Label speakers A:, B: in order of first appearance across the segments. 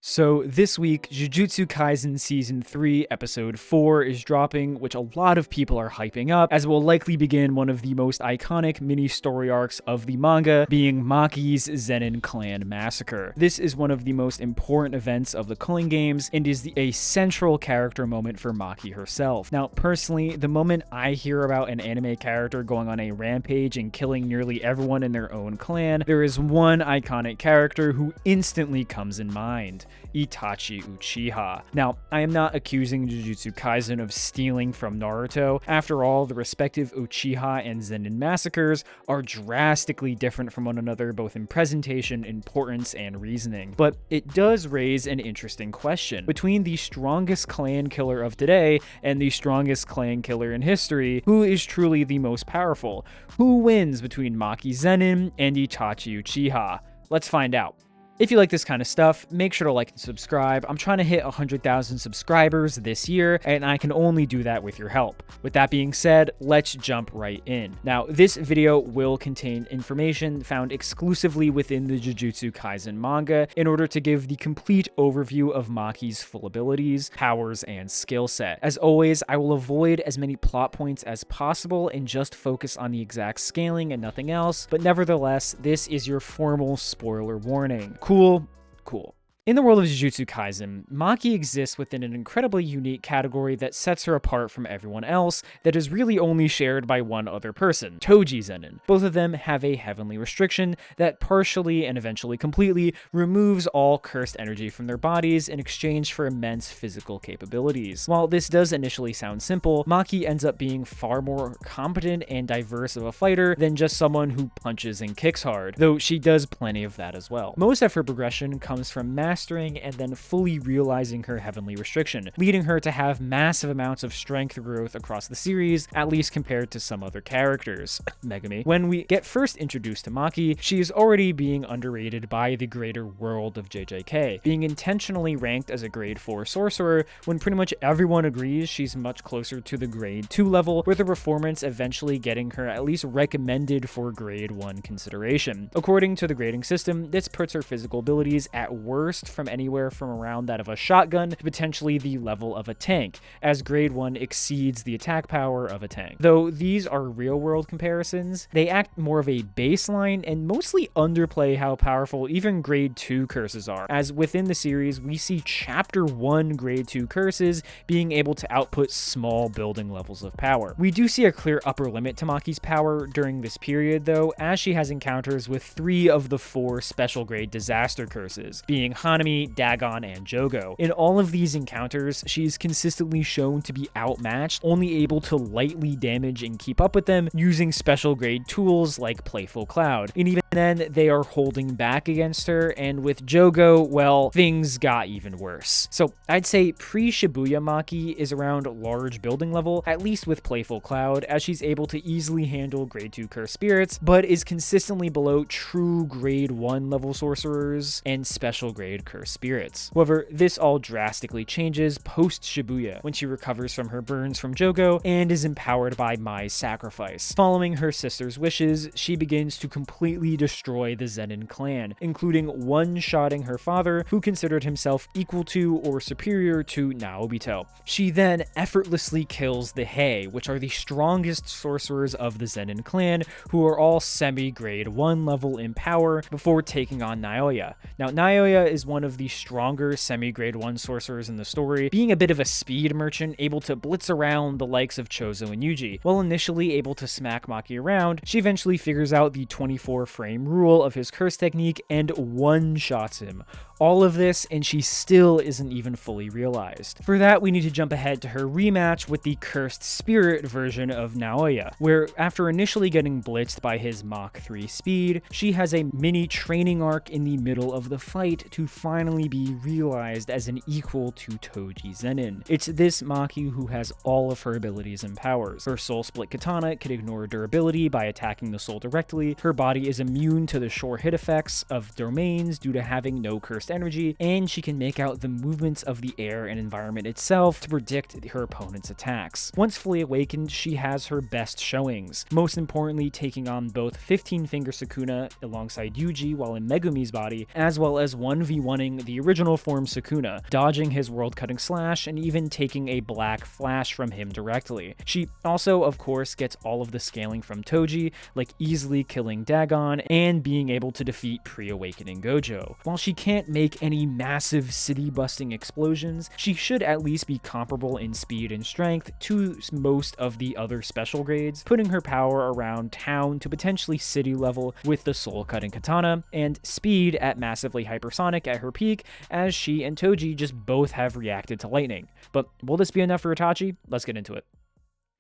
A: So this week, Jujutsu Kaisen Season 3, Episode 4 is dropping, which a lot of people are hyping up, as it will likely begin one of the most iconic mini-story arcs of the manga, being Maki's Zenin Clan massacre. This is one of the most important events of the Culling Games, and is a central character moment for Maki herself. Now, personally, the moment I hear about an anime character going on a rampage and killing nearly everyone in their own clan, there is one iconic character who instantly comes in mind: Itachi Uchiha. Now, I am not accusing Jujutsu Kaisen of stealing from Naruto. After all, the respective Uchiha and Zenin massacres are drastically different from one another, both in presentation, importance, and reasoning. But it does raise an interesting question. Between the strongest clan killer of today and the strongest clan killer in history, who is truly the most powerful? Who wins between Maki Zenin and Itachi Uchiha? Let's find out. If you like this kind of stuff, make sure to like and subscribe. I'm trying to hit 100,000 subscribers this year, and I can only do that with your help. With that being said, let's jump right in. Now, this video will contain information found exclusively within the Jujutsu Kaisen manga in order to give the complete overview of Maki's full abilities, powers, and skill set. As always, I will avoid as many plot points as possible and just focus on the exact scaling and nothing else, but nevertheless, this is your formal spoiler warning. Cool. In the world of Jujutsu Kaisen, Maki exists within an incredibly unique category that sets her apart from everyone else that is really only shared by one other person, Toji Zenin. Both of them have a heavenly restriction that partially and eventually completely removes all cursed energy from their bodies in exchange for immense physical capabilities. While this does initially sound simple, Maki ends up being far more competent and diverse of a fighter than just someone who punches and kicks hard, though she does plenty of that as well. Most of her progression comes from mastering and then fully realizing her heavenly restriction, leading her to have massive amounts of strength growth across the series, at least compared to some other characters. Megami. When we get first introduced to Maki, she is already being underrated by the greater world of JJK, being intentionally ranked as a grade 4 sorcerer when pretty much everyone agrees she's much closer to the grade 2 level, with her performance eventually getting her at least recommended for grade 1 consideration. According to the grading system, this puts her physical abilities at worst from anywhere from around that of a shotgun to potentially the level of a tank, as grade 1 exceeds the attack power of a tank. Though these are real-world comparisons, they act more of a baseline and mostly underplay how powerful even grade 2 curses are, as within the series we see chapter 1 grade 2 curses being able to output small building levels of power. We do see a clear upper limit to Maki's power during this period though, as she has encounters with 3 of the 4 special grade disaster curses, being Hanami, Dagon, and Jogo. In all of these encounters, she is consistently shown to be outmatched, only able to lightly damage and keep up with them using special grade tools like Playful Cloud. And even then, they are holding back against her, and with Jogo, well, things got even worse. So I'd say pre-Shibuya Maki is around large building level, at least with Playful Cloud, as she's able to easily handle grade 2 curse spirits, but is consistently below true grade 1 level sorcerers and special grade curse spirits. However, this all drastically changes post Shibuya, when she recovers from her burns from Jogo and is empowered by Mai's sacrifice. Following her sister's wishes, she begins to completely destroy the Zenin clan, including one-shotting her father, who considered himself equal to or superior to Naobito. She then effortlessly kills the Hei, which are the strongest sorcerers of the Zenin clan, who are all semi-grade 1 level in power, before taking on Naoya. Now, Naoya is one of the stronger semi-grade 1 sorcerers in the story, being a bit of a speed merchant able to blitz around the likes of Chozo and Yuji. While initially able to smack Maki around, she eventually figures out the 24 frame rule of his curse technique and one-shots him. All of this, and she still isn't even fully realized. For that, we need to jump ahead to her rematch with the cursed spirit version of Naoya, where after initially getting blitzed by his Mach 3 speed, she has a mini training arc in the middle of the fight to finally be realized as an equal to Toji Zenin. It's this Maki who has all of her abilities and powers. Her soul split katana can ignore durability by attacking the soul directly, her body is immune to the sure hit effects of domains due to having no cursed energy, and she can make out the movements of the air and environment itself to predict her opponent's attacks. Once fully awakened, she has her best showings, most importantly taking on both 15 Finger Sukuna alongside Yuji while in Megumi's body, as well as 1v1 1ing the original form Sukuna, dodging his world-cutting slash, and even taking a black flash from him directly. She also, of course, gets all of the scaling from Toji, like easily killing Dagon and being able to defeat pre-awakening Gojo. While she can't make any massive city-busting explosions, she should at least be comparable in speed and strength to most of the other special grades, putting her power around town to potentially city level with the soul-cutting katana, and speed at massively hypersonic at her peak, as she and Toji just both have reacted to lightning. But will this be enough for Itachi? Let's get into it.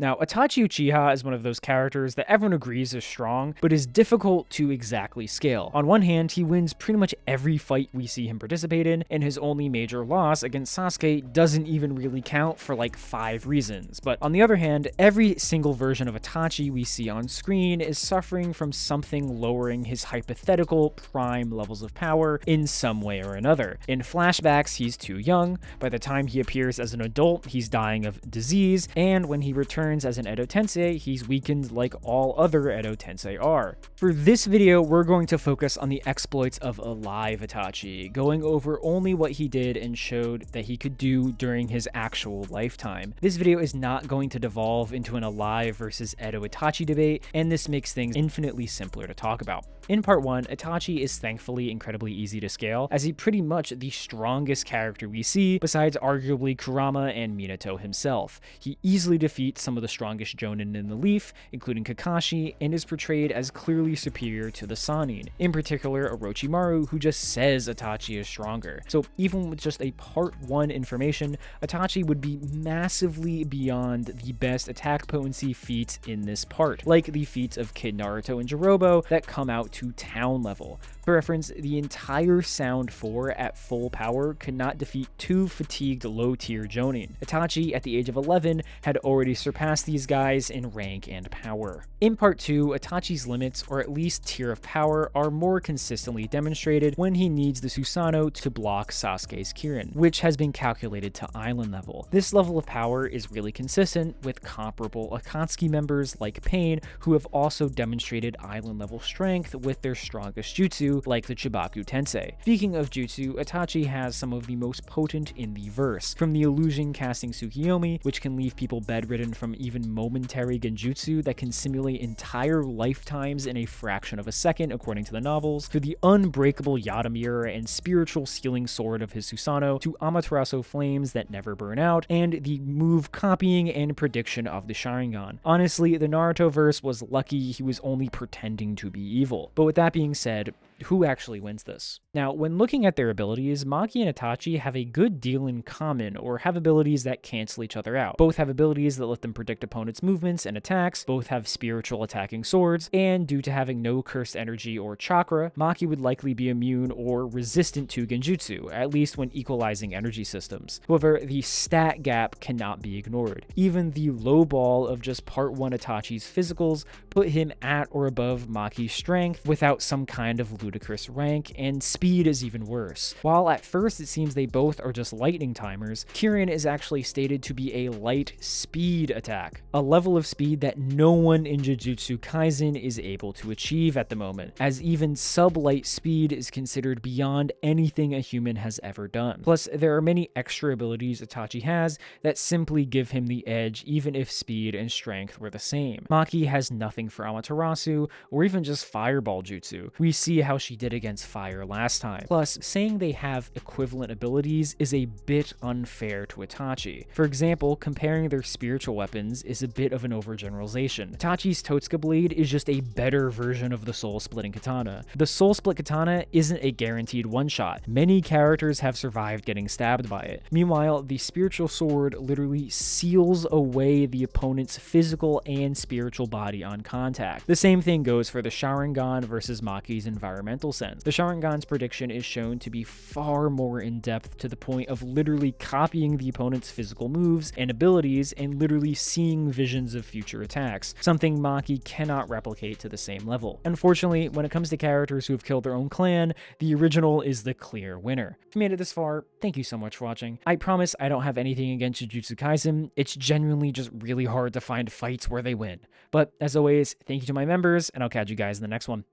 A: Now, Itachi Uchiha is one of those characters that everyone agrees is strong, but is difficult to exactly scale. On one hand, he wins pretty much every fight we see him participate in, and his only major loss against Sasuke doesn't even really count for like 5 reasons. But on the other hand, every single version of Itachi we see on screen is suffering from something lowering his hypothetical prime levels of power in some way or another. In flashbacks, he's too young. By the time he appears as an adult, he's dying of disease, and when he returns as an Edo Tensei, he's weakened like all other Edo Tensei are. For this video, we're going to focus on the exploits of alive Itachi, going over only what he did and showed that he could do during his actual lifetime. This video is not going to devolve into an alive versus Edo Itachi debate, and this makes things infinitely simpler to talk about. In part 1, Itachi is thankfully incredibly easy to scale, as he's pretty much the strongest character we see, besides arguably Kurama and Minato himself. He easily defeats some of the strongest Jonin in the Leaf, including Kakashi, and is portrayed as clearly superior to the Sannin, in particular Orochimaru, who just says Itachi is stronger. So even with just a part 1 information, Itachi would be massively beyond the best attack potency feats in this part, like the feats of Kid Naruto and Jirobo that come out to town level. For reference, the entire Sound 4 at full power could not defeat 2 fatigued low-tier Jonin. Itachi, at the age of 11, had already surpassed these guys in rank and power. In part 2, Itachi's limits, or at least tier of power, are more consistently demonstrated when he needs the Susanoo to block Sasuke's Kirin, which has been calculated to island level. This level of power is really consistent with comparable Akatsuki members like Pain, who have also demonstrated island level strength with their strongest jutsu, like the Chibaku Tensei. Speaking of jutsu, Itachi has some of the most potent in the verse, from the illusion casting Tsukiyomi, which can leave people bedridden from even momentary genjutsu that can simulate entire lifetimes in a fraction of a second according to the novels, to the unbreakable Yata Mirror and spiritual sealing sword of his Susanoo, to Amaterasu flames that never burn out, and the move copying and prediction of the Sharingan. Honestly, the Naruto verse was lucky he was only pretending to be evil. But with that being said, who actually wins this? Now, when looking at their abilities, Maki and Itachi have a good deal in common, or have abilities that cancel each other out. Both have abilities that let them predict opponents' movements and attacks, both have spiritual attacking swords, and due to having no cursed energy or chakra, Maki would likely be immune or resistant to genjutsu, at least when equalizing energy systems. However, the stat gap cannot be ignored. Even the low ball of just part 1 Itachi's physicals put him at or above Maki's strength without some kind of ludicrous rank, and speed is even worse. While at first it seems they both are just lightning timers, Kirin is actually stated to be a light speed attack, a level of speed that no one in Jujutsu Kaisen is able to achieve at the moment, as even sub-light speed is considered beyond anything a human has ever done. Plus, there are many extra abilities Itachi has that simply give him the edge even if speed and strength were the same. Maki has nothing for Amaterasu, or even just Fireball Jutsu. We see how she did against fire last time. Plus, saying they have equivalent abilities is a bit unfair to Itachi. For example, comparing their spiritual weapons is a bit of an overgeneralization. Itachi's Totsuka blade is just a better version of the soul-splitting katana. The soul-split katana isn't a guaranteed one-shot. Many characters have survived getting stabbed by it. Meanwhile, the spiritual sword literally seals away the opponent's physical and spiritual body on contact. The same thing goes for the Sharingan versus Maki's environmental sense. The Sharingan's prediction is shown to be far more in-depth, to the point of literally copying the opponent's physical moves and abilities and literally seeing visions of future attacks, something Maki cannot replicate to the same level. Unfortunately, when it comes to characters who have killed their own clan, the original is the clear winner. If you made it this far, thank you so much for watching. I promise I don't have anything against Jujutsu Kaisen, it's genuinely just really hard to find fights where they win. But as always, thank you to my members, and I'll catch you guys in the next one.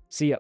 A: See ya.